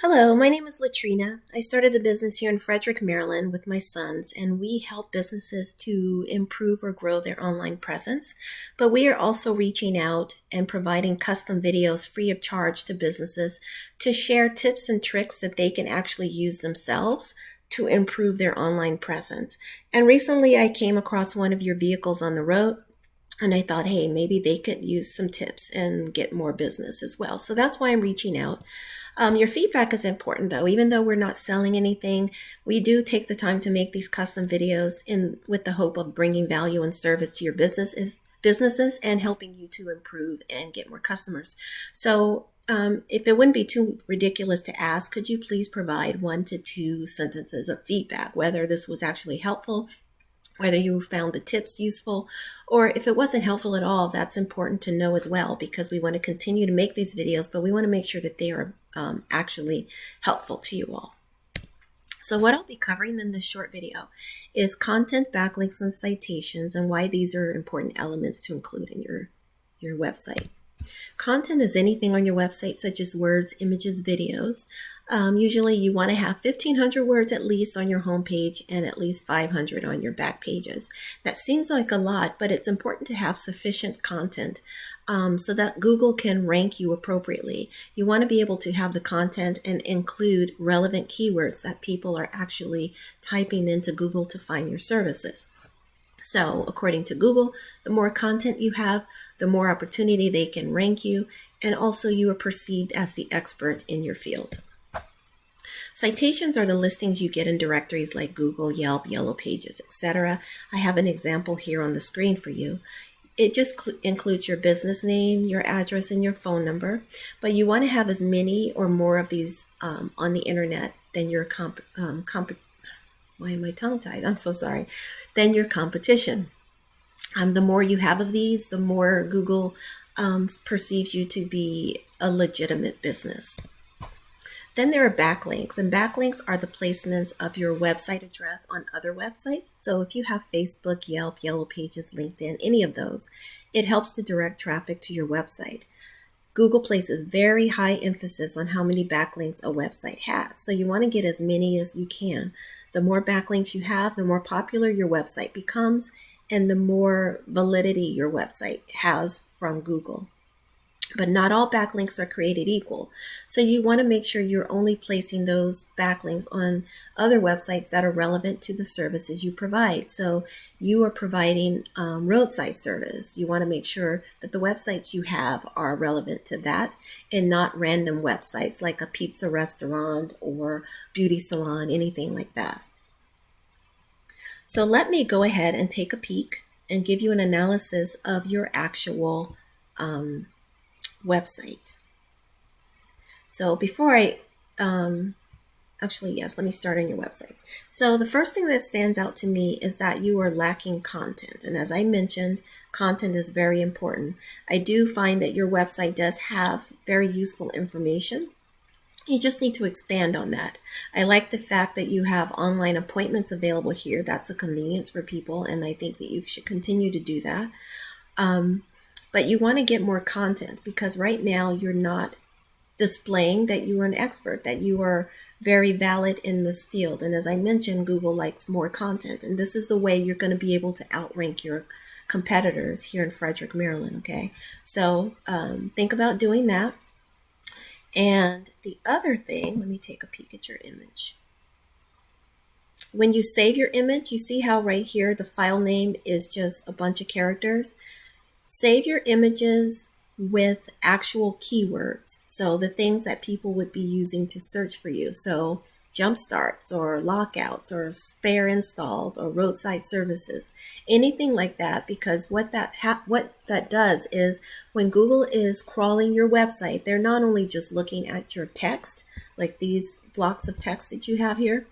Hello, my name is Latrina. I started a business here in Frederick, Maryland with my sons, and we help businesses to improve or grow their online presence. But we are also reaching out and providing custom videos free of charge to businesses to share tips and tricks that they can actually use themselves to improve their online presence. And recently I came across one of your vehicles on the road. And I thought, hey, maybe they could use some tips and get more business as well. So that's why I'm reaching out. Your feedback is important though. Even though we're not selling anything, we do take the time to make these custom videos in with the hope of bringing value and service to your businesses and helping you to improve and get more customers. So if it wouldn't be too ridiculous to ask, could you please provide 1 to 2 sentences of feedback, whether this was actually helpful, whether you found the tips useful, or if it wasn't helpful at all. That's important to know as well, because we want to continue to make these videos, but we want to make sure that they are actually helpful to you all. So what I'll be covering in this short video is content, backlinks, and citations, and why these are important elements to include in your website. Content is anything on your website, such as words, images, videos. Usually you want to have 1,500 words at least on your homepage and at least 500 on your back pages. That seems like a lot, but it's important to have sufficient content so that Google can rank you appropriately. You want to be able to have the content and include relevant keywords that people are actually typing into Google to find your services. So according to Google, the more content you have, the more opportunity they can rank you, and also you are perceived as the expert in your field. Citations are the listings you get in directories like Google, Yelp, Yellow Pages, etc. I have an example here on the screen for you. It just includes your business name, your address, and your phone number, but you want to have as many or more of these on the internet than your why am I tongue-tied? I'm so sorry. Than your competition. The more you have of these, the more Google perceives you to be a legitimate business. Then there are backlinks, and backlinks are the placements of your website address on other websites. So if you have Facebook, Yelp, Yellow Pages, LinkedIn, any of those, it helps to direct traffic to your website. Google places very high emphasis on how many backlinks a website has. So you want to get as many as you can. The more backlinks you have, the more popular your website becomes, and the more validity your website has from Google. But not all backlinks are created equal. So you want to make sure you're only placing those backlinks on other websites that are relevant to the services you provide. So you are providing roadside service. You want to make sure that the websites you have are relevant to that and not random websites like a pizza restaurant or beauty salon, anything like that. So let me go ahead and take a peek and give you an analysis of your actual website. So before I, yes, let me start on your website. So the first thing that stands out to me is that you are lacking content. And as I mentioned, content is very important. I do find that your website does have very useful information. You just need to expand on that. I like the fact that you have online appointments available here. That's a convenience for people, and I think that you should continue to do that. But you want to get more content, because right now you're not displaying that you are an expert, that you are very valid in this field. And as I mentioned, Google likes more content, and this is the way you're going to be able to outrank your competitors here in Frederick, Maryland. Okay, so think about doing that. And the other thing, let me take a peek at your image. When you save your image, you see how right here the file name is just a bunch of characters. Save your images with actual keywords. So the things that people would be using to search for you. So jump starts or lockouts or spare installs or roadside services, anything like that, because what that does is when Google is crawling your website, they're not only just looking at your text, like these blocks of text that you have here,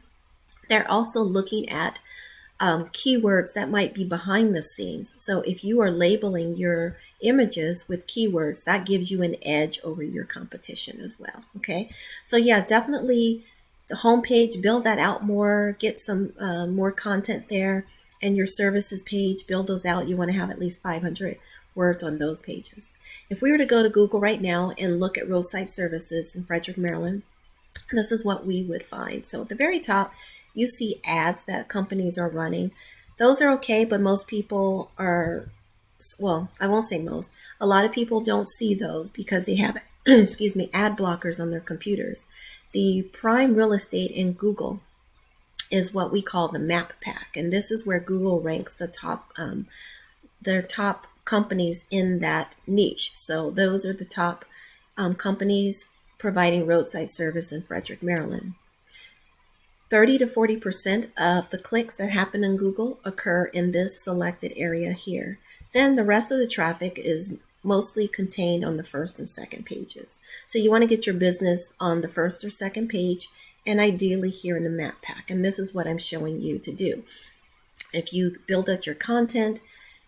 they're also looking at keywords that might be behind the scenes. So if you are labeling your images with keywords, that gives you an edge over your competition as well. Okay, so yeah, definitely the homepage, build that out more, get some more content there, and your services page, build those out. You want to have at least 500 words on those pages. If we were to go to Google right now and look at roadside services in Frederick, Maryland, This is what we would find. So at the very top, you see ads that companies are running. Those are okay, but most people are, well, I won't say most. A lot of people don't see those because they have, excuse me, ad blockers on their computers. The prime real estate in Google is what we call the map pack, and this is where Google ranks the top, their top companies in that niche. So those are the top companies providing roadside service in Frederick, Maryland. 30 to 40% of the clicks that happen in Google occur in this selected area here. Then the rest of the traffic is mostly contained on the first and second pages. So you want to get your business on the first or second page, and ideally here in the map pack. And this is what I'm showing you to do. If you build out your content,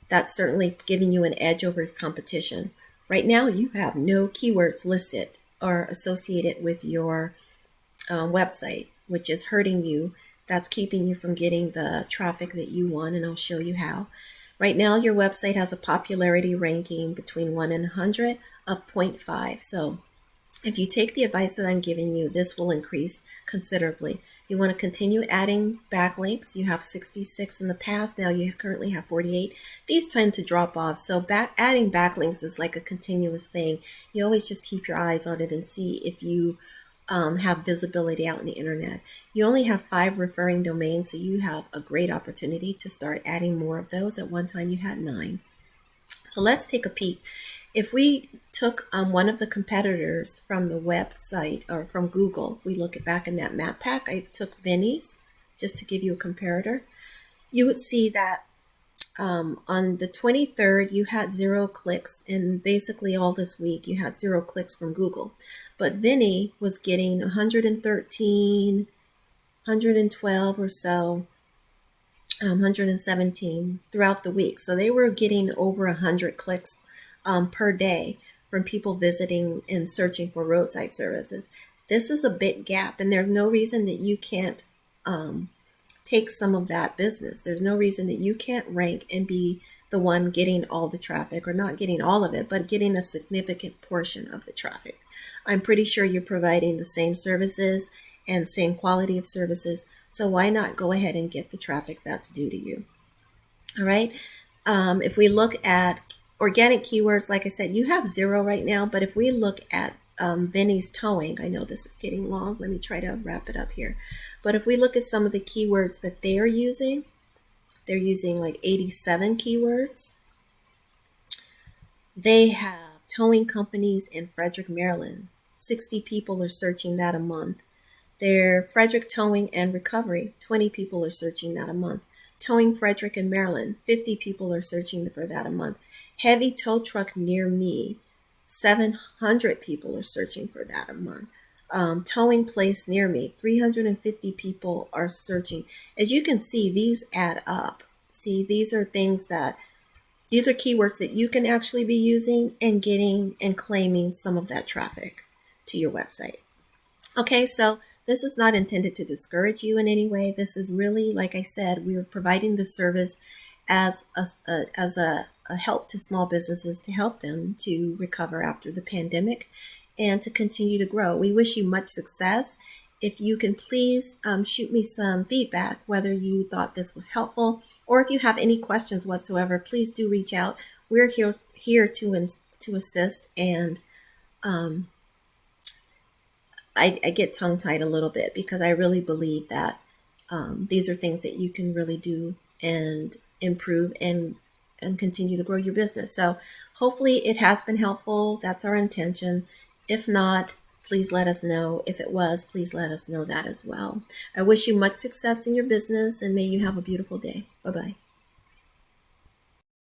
that's certainly giving you an edge over your competition. Right now, you have no keywords listed or associated with your website, which is hurting you. That's keeping you from getting the traffic that you want, and I'll show you how. Right now, your website has a popularity ranking between 1 and 100 of 0.5. So if you take the advice that I'm giving you, this will increase considerably. You want to continue adding backlinks. You have 66 in the past. Now you currently have 48. These tend to drop off. So adding backlinks is like a continuous thing. You always just keep your eyes on it and see if you have visibility out in the internet. You only have 5 referring domains, so you have a great opportunity to start adding more of those. At one time you had 9. So let's take a peek. If we took one of the competitors from the website or from Google, if we look at back in that map pack, I took Vinny's just to give you a comparator. You would see that on the 23rd, you had 0 clicks, and basically all this week you had 0 clicks from Google. But Vinny was getting 113, 112 or so, 117 throughout the week. So they were getting over 100 clicks per day from people visiting and searching for roadside services. This is a big gap, and there's no reason that you can't take some of that business. There's no reason that you can't rank and be the one getting all the traffic, or not getting all of it, but getting a significant portion of the traffic. I'm pretty sure you're providing the same services and same quality of services, so why not go ahead and get the traffic that's due to you? All right. If we look at organic keywords, like I said, you have 0 right now, but if we look at Vinny's towing, I know this is getting long. Let me try to wrap it up here. But if we look at some of the keywords that they're using like 87 keywords. They have towing companies in Frederick, Maryland. 60 people are searching that a month. Their Frederick Towing and Recovery, 20 people are searching that a month. Towing Frederick in Maryland, 50 people are searching for that a month. Heavy tow truck near me, 700 people are searching for that a month. Towing place near me, 350 people are searching. As you can see, these add up. See, these are keywords that you can actually be using and getting and claiming some of that traffic to your website. Okay, so this is not intended to discourage you in any way. This is really, like I said, we are providing the service as a help to small businesses to help them to recover after the pandemic and to continue to grow. We wish you much success. If you can please shoot me some feedback, whether you thought this was helpful or if you have any questions whatsoever, please do reach out. We're here to assist, and I get tongue-tied a little bit because I really believe that these are things that you can really do and improve and continue to grow your business. So hopefully it has been helpful. That's our intention. If not, please let us know. If it was, please let us know that as well. I wish you much success in your business, and may you have a beautiful day. Bye-bye.